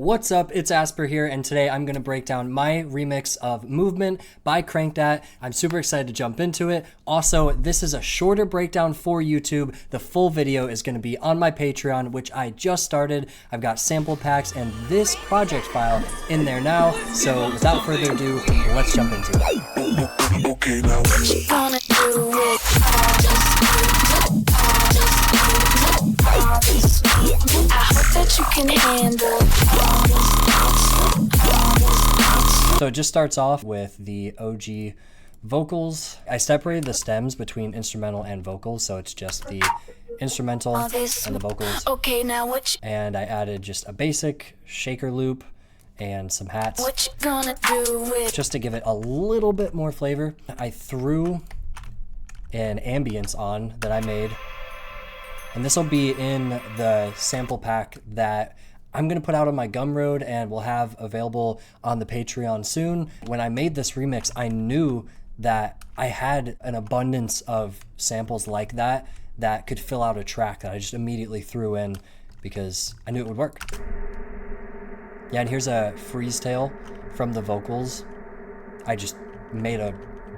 What's up, it's Asper here, and today I'm going to break down my remix of Movement by Crankdat. I'm super excited to jump into it. Also, this is a shorter breakdown for YouTube. The full video is going to be on my Patreon, which I just started. I've got sample packs and this project file in there now, so without further ado, let's jump into it. Okay, now So it just starts off with the OG vocals. I separated the stems between instrumental and vocals, so it's just the instrumental and the vocals. Okay, now what And I added just a basic shaker loop and some hats you gonna do with just to give it a little bit more flavor. I threw an ambience on that I made, and this will be in the sample pack that I'm gonna put out on my Gumroad and will have available on the Patreon soon. When I made this remix, I knew that I had an abundance of samples like that that could fill out a track that I just immediately threw in because I knew it would work. Yeah, and here's a freeze tail from the vocals. I just made a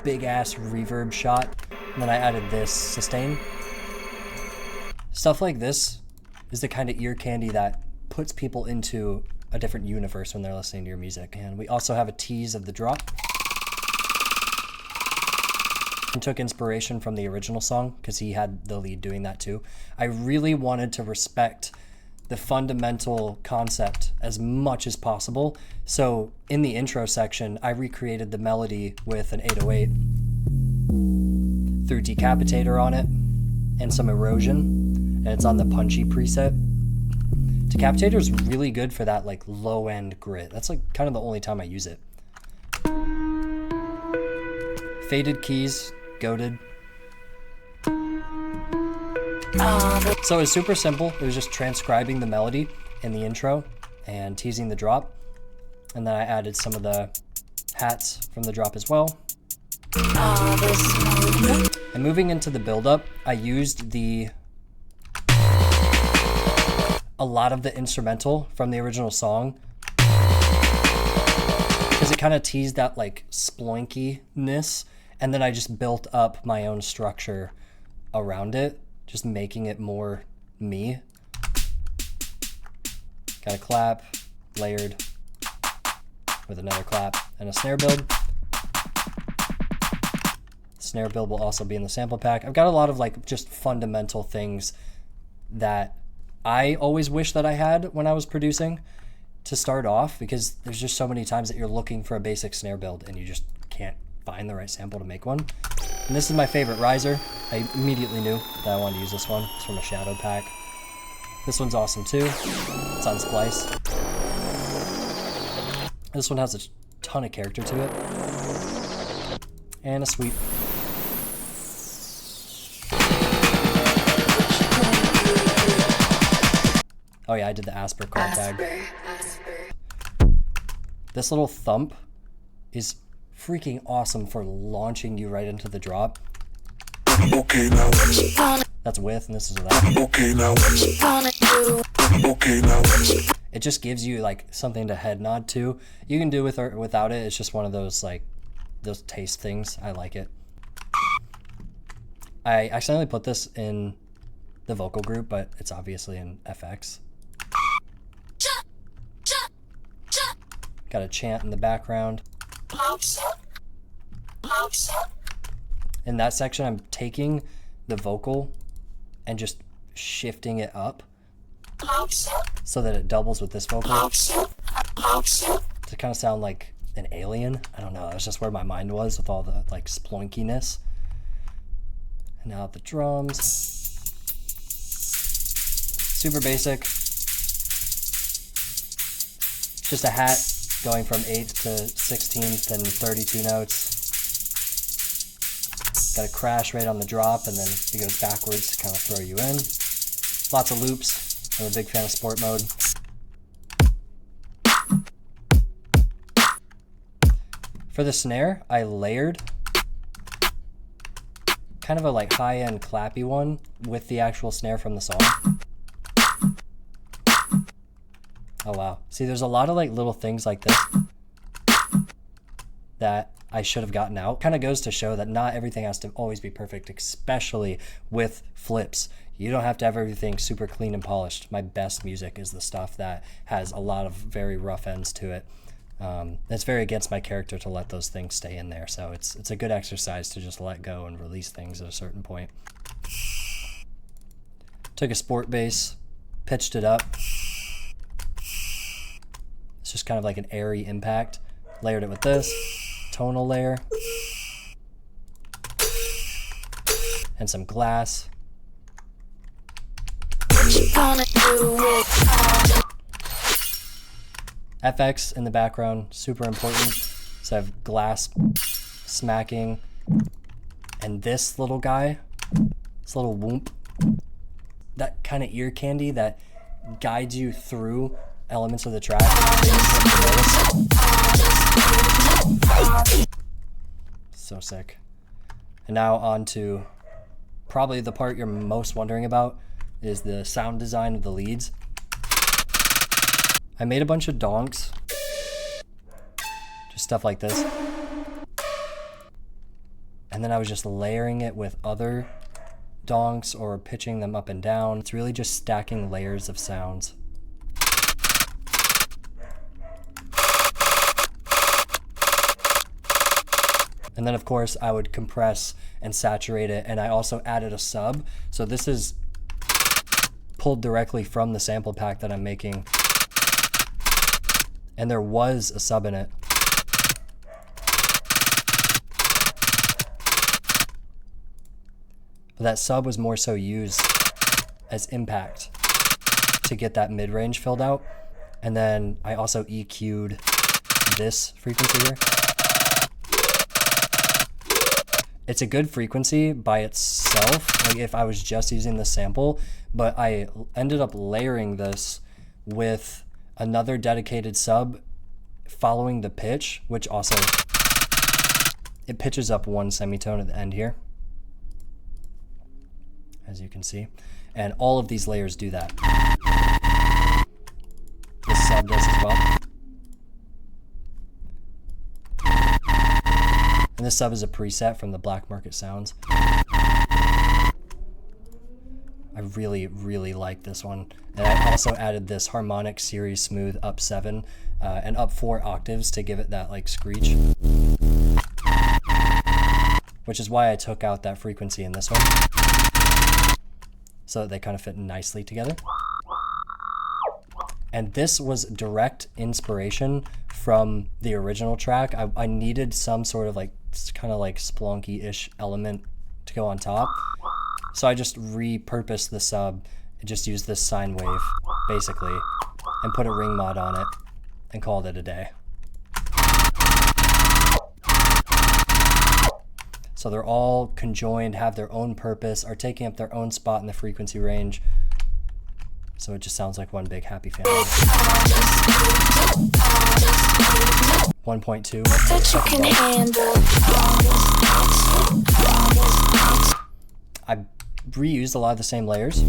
big ass reverb shot, and then I added this sustain. Stuff like this is the kind of ear candy that puts people into a different universe when they're listening to your music. And we also have a tease of the drop. And took inspiration from the original song because he had the lead doing that too. I really wanted to respect the fundamental concept as much as possible. So in the intro section, I recreated the melody with an 808, threw Decapitator on it and some erosion, and it's on the punchy preset. Decapitator is really good for that like low end grit. That's like kind of the only time I use it. Faded keys, goated. So it's super simple. It was just transcribing the melody in the intro and teasing the drop. And then I added some of the hats from the drop as well. And moving into the build-up, I used a lot of the instrumental from the original song because it kind of teased that like sploinkiness, and then I just built up my own structure around it, just making it more me. Got a clap, layered with another clap and a snare build. Snare build will also be in the sample pack. I've got a lot of like just fundamental things that I always wish that I had when I was producing to start off, because there's just so many times that you're looking for a basic snare build and you just can't find the right sample to make one. And this is my favorite riser. I immediately knew that I wanted to use this one. It's from a shadow pack. This one's awesome too. It's on Splice. This one has a ton of character to it. And a sweep. Oh yeah, I did the Asper card tag. This little thump is freaking awesome for launching you right into the drop. okay now That's with, and this is without. okay now okay now It just gives you like something to head nod to. You can do with or without it. It's just one of those like those taste things. I like it. I accidentally put this in the vocal group, but it's obviously in FX. Got a chant in the background. In that section, I'm taking the vocal and just shifting it up so that it doubles with this vocal to kind of sound like an alien. I don't know, that's just where my mind was with all the like sploinkiness. And now the drums. Super basic. Just a hat going from 8th to 16th and 32 notes. Got a crash right on the drop, and then it goes backwards to kind of throw you in. Lots of loops. I'm a big fan of sport mode. For the snare, I layered kind of a like high-end clappy one with the actual snare from the song. Oh wow. See, there's a lot of like little things like this that I should have gotten out. Kind of goes to show that not everything has to always be perfect, especially with flips. You don't have to have everything super clean and polished. My best music is the stuff that has a lot of very rough ends to it. It's very against my character to let those things stay in there. So it's a good exercise to just let go and release things at a certain point. Took a sport bass, pitched it up. It's just kind of like an airy impact. Layered it with this tonal layer and some glass. What you gonna do with FX in the background, super important. So I have glass smacking, and this little guy, this little whoomp, that kind of ear candy that guides you through elements of the track. So sick. And now on to probably the part you're most wondering about is the sound design of the leads. I made a bunch of donks, just stuff like this. And then I was just layering it with other donks or pitching them up and down. It's really just stacking layers of sounds. And then of course I would compress and saturate it, and I also added a sub. So this is pulled directly from the sample pack that I'm making. And there was a sub in it. But that sub was more so used as impact to get that mid-range filled out. And then I also EQ'd this frequency here. It's a good frequency by itself, like if I was just using the sample, but I ended up layering this with another dedicated sub following the pitch, which also, it pitches up one semitone at the end here, as you can see. And all of these layers do that. This sub does as well. And this sub is a preset from the Black Market Sounds. I really, really like this one. And I also added this harmonic series smooth up 7 and up 4 octaves to give it that like screech. Which is why I took out that frequency in this one, so that they kind of fit nicely together. And this was direct inspiration from the original track. I needed some sort of like kind of like splunky-ish element to go on top. So I just repurposed the sub and just used this sine wave, basically, and put a ring mod on it and called it a day. So they're all conjoined, have their own purpose, are taking up their own spot in the frequency range. So it just sounds like one big happy family. 1.2. that you can handle? I reused a lot of the same layers.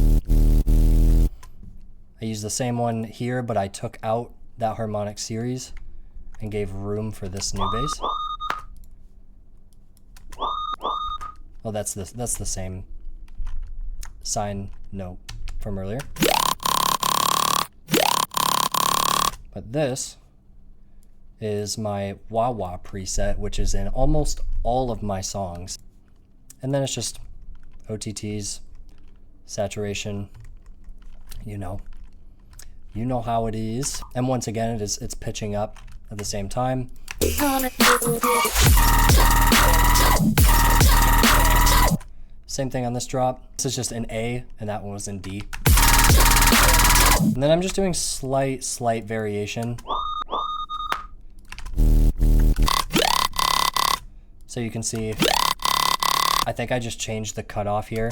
I used the same one here, but I took out that harmonic series and gave room for this new bass. Oh, that's the same sine note from earlier. But this is my wah-wah preset, which is in almost all of my songs. And then it's just OTTs, saturation, you know how it is. And once again, it's pitching up at the same time. Same thing on this drop. This is just an A, and that one was in D. And then I'm just doing slight variation. So you can see, I think I just changed the cutoff here.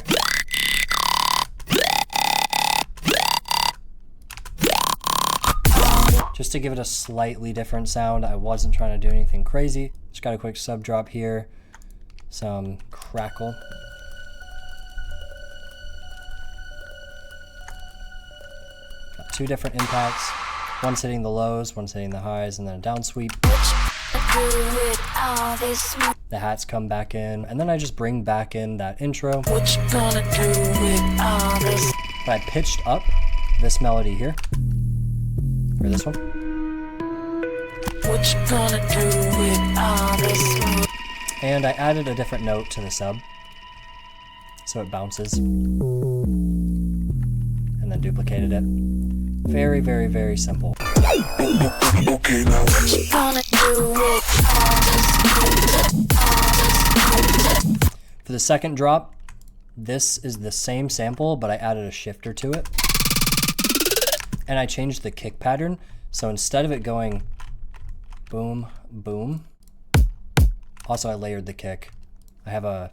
Just to give it a slightly different sound. I wasn't trying to do anything crazy. Just got a quick sub drop here. Some crackle. Got 2 different impacts. One's hitting the lows, one's hitting the highs, and then a down sweep. The hats come back in, and then I just bring back in that intro. But I pitched up this melody here, or this one. And I added a different note to the sub, so it bounces. And then duplicated it. Very, very, very simple. For the second drop, this is the same sample, but I added a shifter to it. And I changed the kick pattern. So instead of it going boom, boom, also I layered the kick. I have a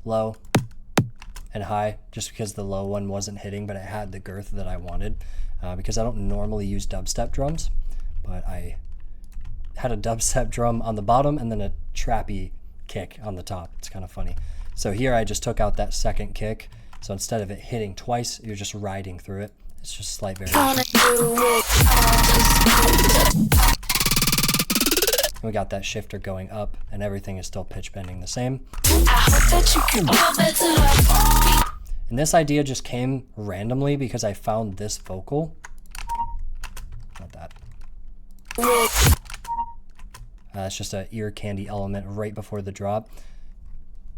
low and high, just because the low one wasn't hitting, but it had the girth that I wanted. Because I don't normally use dubstep drums, but I had a dubstep drum on the bottom and then a trappy kick on the top. It's kind of funny. So here I just took out that second kick. So instead of it hitting twice, you're just riding through it. It's just slight variation. We got that shifter going up, and everything is still pitch bending the same. And this idea just came randomly because I found this vocal. Not that. It's just an ear candy element right before the drop.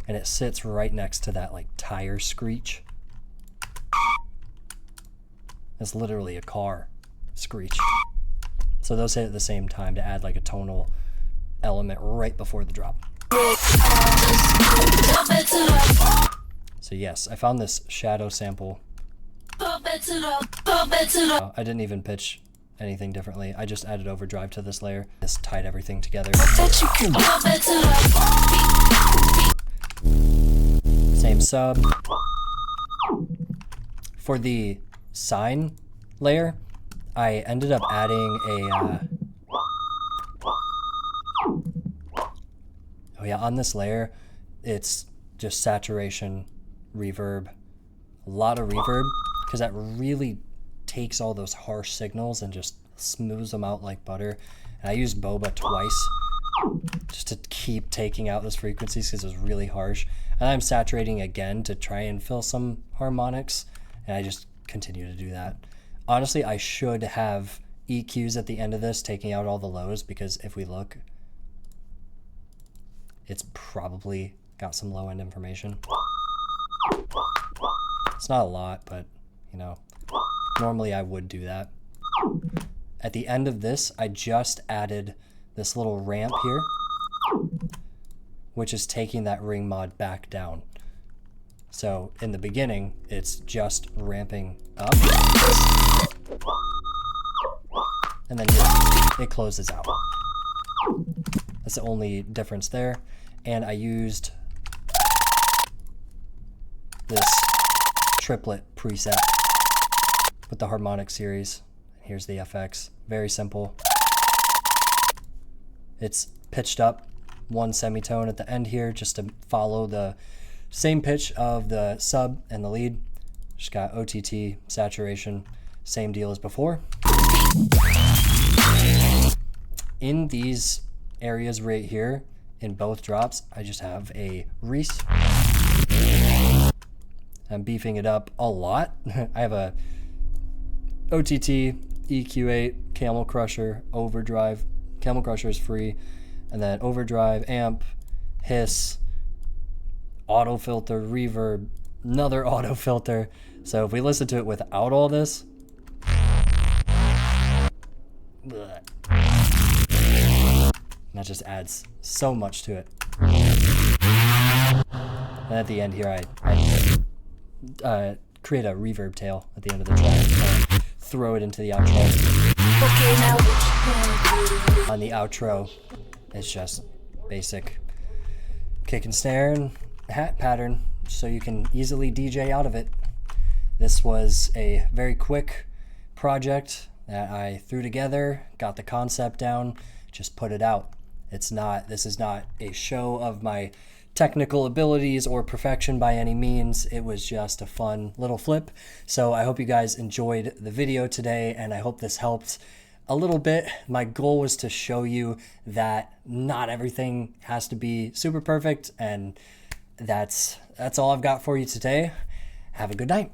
And it sits right next to that like tire screech. It's literally a car screech. So those hit at the same time to add like a tonal element right before the drop. So yes, I found this shadow sample. I didn't even pitch anything differently. I just added overdrive to this layer. This tied everything together. Same sub. For the sine layer, I ended up adding a oh yeah, on this layer it's just saturation, reverb, a lot of reverb, because that really takes all those harsh signals and just smooths them out like butter. And I used boba twice just to keep taking out those frequencies because it was really harsh. And I'm saturating again to try and fill some harmonics, and I just continue to do that. Honestly, I should have EQs at the end of this, taking out all the lows, because if we look, it's probably got some low end information. It's not a lot, but you know, normally I would do that. At the end of this, I just added this little ramp here, which is taking that ring mod back down. So in the beginning, it's just ramping up, and then it closes out. That's the only difference there. And I used this triplet preset with the harmonic series. Here's the FX, very simple. It's pitched up one semitone at the end here just to follow the same pitch of the sub and the lead. Just got OTT, saturation, same deal as before. In these areas right here, in both drops, I just have a Reese. I'm beefing it up a lot. I have a OTT, EQ8, Camel Crusher, Overdrive. Camel Crusher is free. And then Overdrive, Amp, Hiss, Auto Filter, Reverb, another Auto Filter. So if we listen to it without all this, that just adds so much to it. And at the end here, I create a reverb tail at the end of the track and throw it into the outro. On the outro, it's just basic kick and snare and hat pattern, so you can easily DJ out of it. This was a very quick project that I threw together, got the concept down, just put it out. This is not a show of my technical abilities or perfection by any means. It was just a fun little flip. So I hope you guys enjoyed the video today, and I hope this helped a little bit. My goal was to show you that not everything has to be super perfect, and that's all I've got for you today. Have a good night.